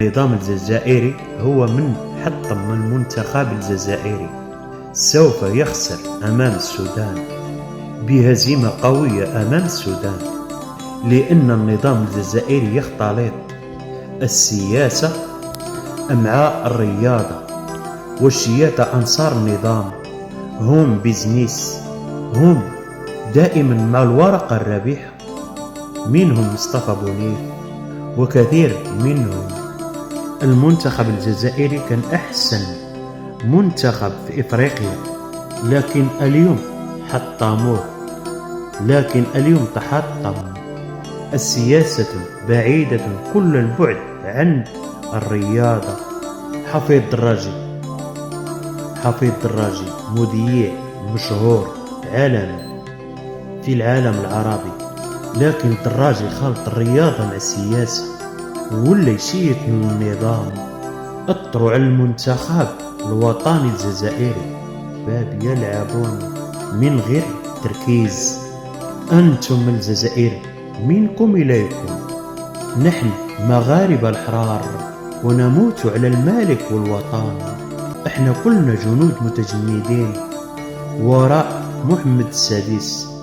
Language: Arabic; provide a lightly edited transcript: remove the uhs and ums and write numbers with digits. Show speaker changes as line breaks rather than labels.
النظام الجزائري هو من حطم المنتخب الجزائري سوف يخسر أمام السودان بهزيمة قوية أمام السودان، لأن النظام الجزائري يختلط السياسة مع الرياضة، والشياطة أنصار النظام هم بيزنيس، هم دائما مع الورقة الرابحة، منهم مصطفى بونيف وكثير منهم. المنتخب الجزائري كان أحسن منتخب في إفريقيا، لكن اليوم حطموه، لكن اليوم تحطم. السياسة بعيدة كل البعد عن الرياضة. حفيظ دراجي مذيع مشهور عالمي في العالم العربي، لكن دراجي خلط الرياضة مع السياسة ولا يشيك من النظام. اطروا على المنتخب الوطني الجزائري، باب يلعبون من غير تركيز. أنتم الجزائر منكم إليكم، نحن مغاربة الحرار ونموت على الملك والوطن. احنا كلنا جنود متجندين وراء محمد السادس.